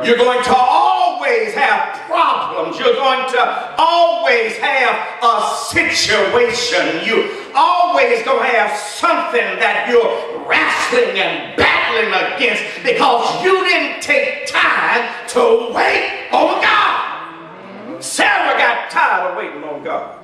You're going to always have problems. You're going to always have a situation. You always going to have something that you're wrestling and battling against because you didn't take time to wait on God. Sarah got tired of waiting on God.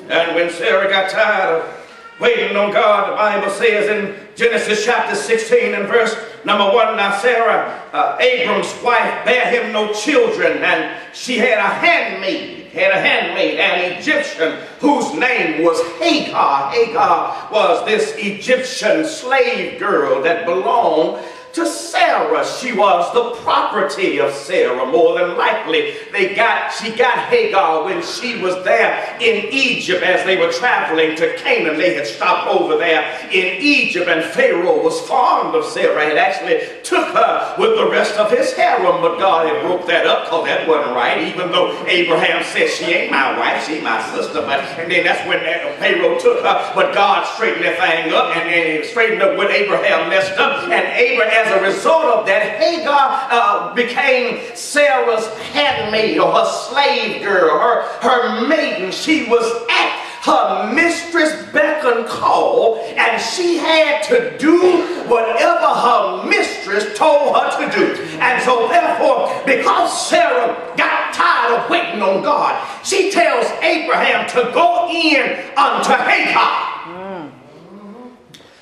And when Sarah got tired of waiting on God, the Bible says in Genesis chapter 16 and verse number 1, now Sarah, Abram's wife, bare him no children, and she had a handmaid, an Egyptian, whose name was Hagar. Hagar was this Egyptian slave girl that belonged to Sarah. She was the property of Sarah. More than likely, she got Hagar when she was there in Egypt as they were traveling to Canaan. They had stopped over there in Egypt, and Pharaoh was fond of Sarah and actually took her with the rest of his harem. But God had broke that up because that wasn't right, even though Abraham said, she ain't my wife, she my sister. And then that's when Pharaoh took her. But God straightened that thing up, and he straightened up what Abraham messed up. And Abraham, as a result of that, Hagar became Sarah's handmaid, or her slave girl, her maiden. She was at her mistress' beck and call, and she had to do whatever her mistress told her to do. And so therefore, because Sarah got tired of waiting on God, she tells Abraham to go in unto Hagar,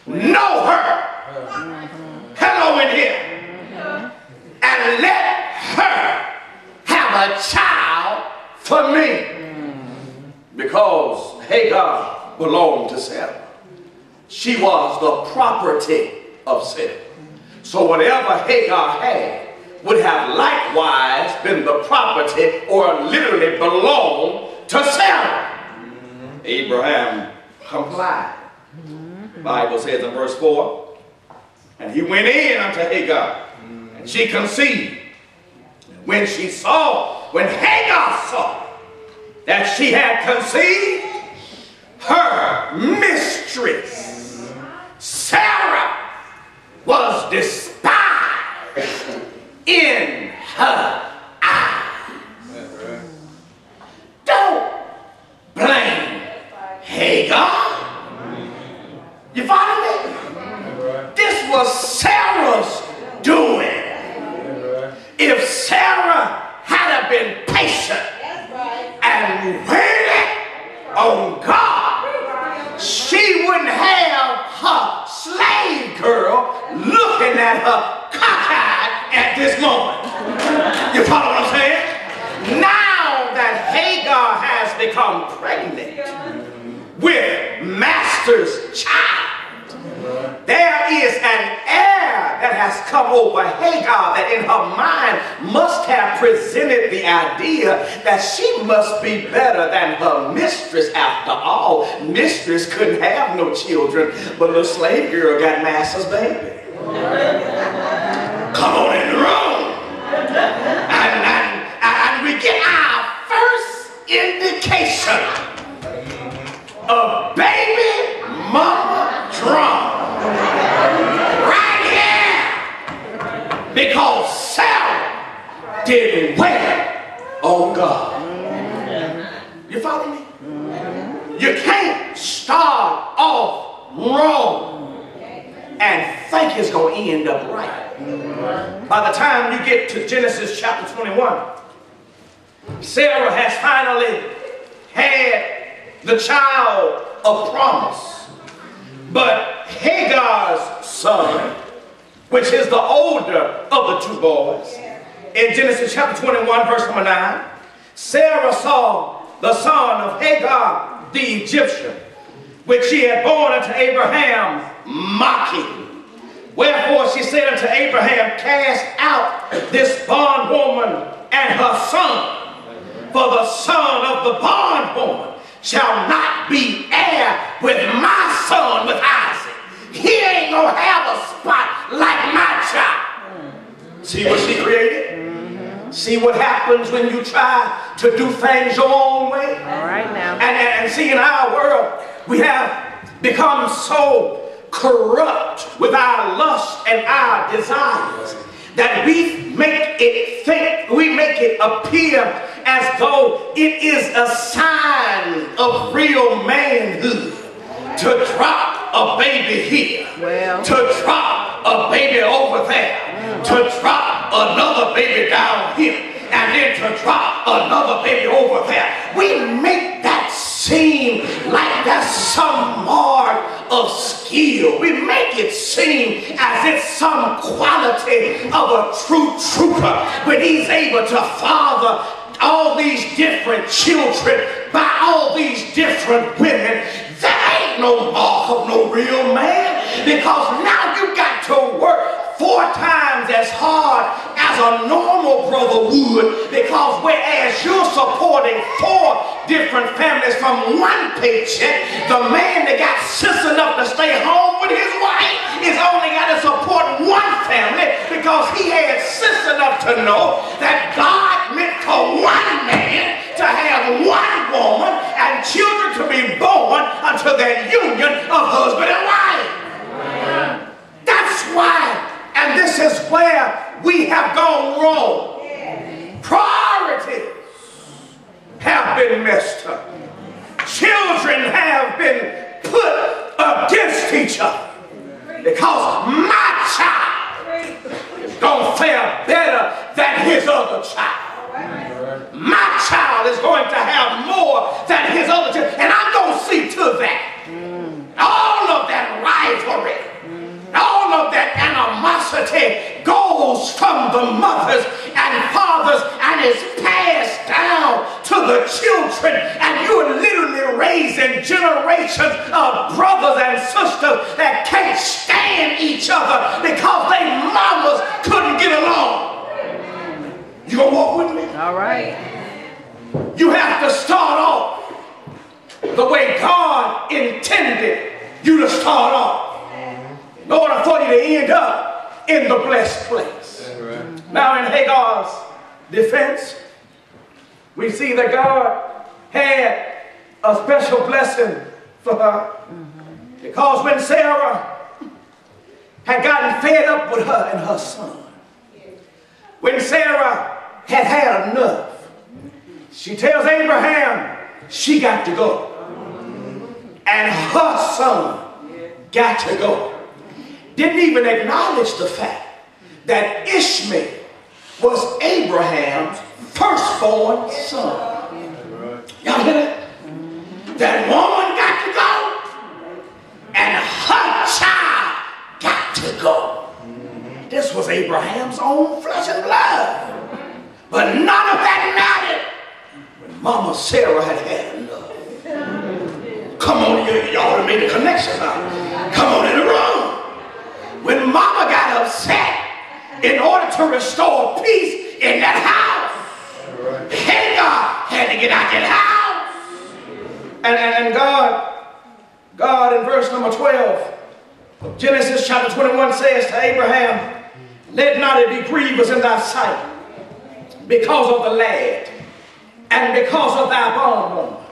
know her, hello in here, and let her have a child for me. Because Hagar belonged to Sarah. She was the property of Sarah. So whatever Hagar had would have likewise been the property, or literally belonged, to Sarah. Abraham complied. The Bible says in verse 4, and he went in unto Hagar, and she conceived. When Hagar saw that she had conceived, her mistress, Sarah, was despised in her eyes. Don't blame Hagar. You follow me? This was Sarah's doing. If Sarah had been patient and waited on God, she wouldn't have her slave girl looking at her cockeyed at this moment. You follow what I'm saying? Now that Hagar has become pregnant with master's child, there is an air that has come over Hagar that in her mind must have presented the idea that she must be better than her mistress. After all, mistress couldn't have no children, but the slave girl got master's baby. Come on in the room. And we get our first indication of baby mama drama. Because Sarah didn't wait on God. You follow me? You can't start off wrong and think it's going to end up right. By the time you get to Genesis chapter 21, Sarah has finally had the child of promise. But Hagar's son, which is the older of the two boys, in Genesis chapter 21, verse number 9, Sarah saw the son of Hagar the Egyptian, which she had born unto Abraham, mocking. Wherefore she said unto Abraham, cast out this bondwoman and her son, for the son of the bondwoman shall not be heir with my son, with Isaac. He ain't gonna have a spot like my child. See what she created? See what happens when you try to do things your own way? All right now. And see, in our world, we have become so corrupt with our lust and our desires that we make it appear as though it is a sign of real manhood to drop a baby here, to drop a baby over there, to drop another baby down here, and then to drop another baby over there. We make that seem like that's some mark of skill. We make it seem as it's some quality of a true trooper when he's able to father all these different children by all these different women. That ain't no mark of no real man, because now you got to work 4 times as hard as a normal brother would, because whereas you're supporting 4 different families from one paycheck, the man that got sense enough to stay home with his wife is only got to support 1 family, because he had sense enough to know that God meant for 1 man to have 1 woman and children to be born unto that union of husband and wife. That's why. And this is where we have gone wrong. Priorities have been messed up. Children have been put against each other, because my child is going to fare better than his other child. My child is going to have more than his other child. And I'm going to see to that. All of that rivalry, all of that animosity goes from the mothers and fathers and is passed down to the children, and you're literally raising generations of brothers and sisters that can't stand each other because their mamas couldn't get along. You gonna walk with me? All right. You have to start off the way God intended you to start off, in order for you to end up in the blessed place. Right. Now in Hagar's defense, we see that God had a special blessing for her, because when Sarah had gotten fed up with her and her son, when Sarah had had enough, she tells Abraham she got to go, and her son got to go. Didn't even acknowledge the fact that Ishmael was Abraham's firstborn son. Y'all hear that? That woman got to go, and her child got to go. This was Abraham's own flesh and blood. But none of that mattered when Mama Sarah had had enough. Come on, y'all made the connection now. Come on in the room. When Mama got upset, in order to restore peace in that house, Hagar had to get out that house. And God in verse number 12 of Genesis chapter 21 says to Abraham, let not it be grievous in thy sight because of the lad and because of thy bondwoman.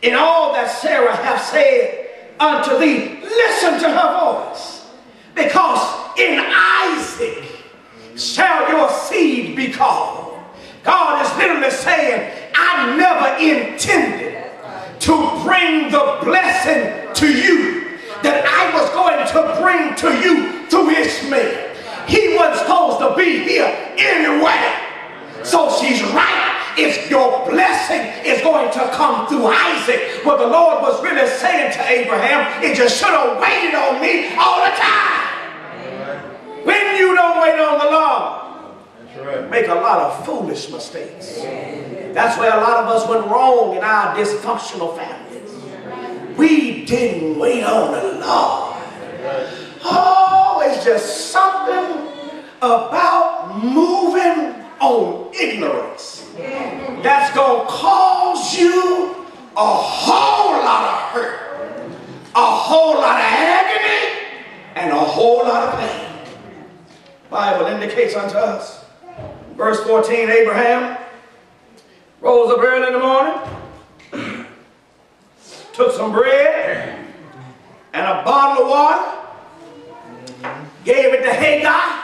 In all that Sarah hath said unto thee, listen to her voice, because in Isaac shall your seed be called. God is literally saying, I never intended to bring the blessing to you that I was going to bring to you through Ishmael. He wasn't supposed to be here anyway. So she's right. If your blessing is going to come through Isaac, what the Lord was really saying to Abraham is, you should have waited on me all the time. When you don't wait on the Lord, make a lot of foolish mistakes. That's where a lot of us went wrong in our dysfunctional families. We didn't wait on the Lord. Oh, it's just something about moving on ignorance that's going to cause you a whole lot of hurt, a whole lot of agony, and a whole lot of pain. The Bible indicates unto us, verse 14, Abraham rose up early in the morning, took some bread and a bottle of water, gave it to Hagar,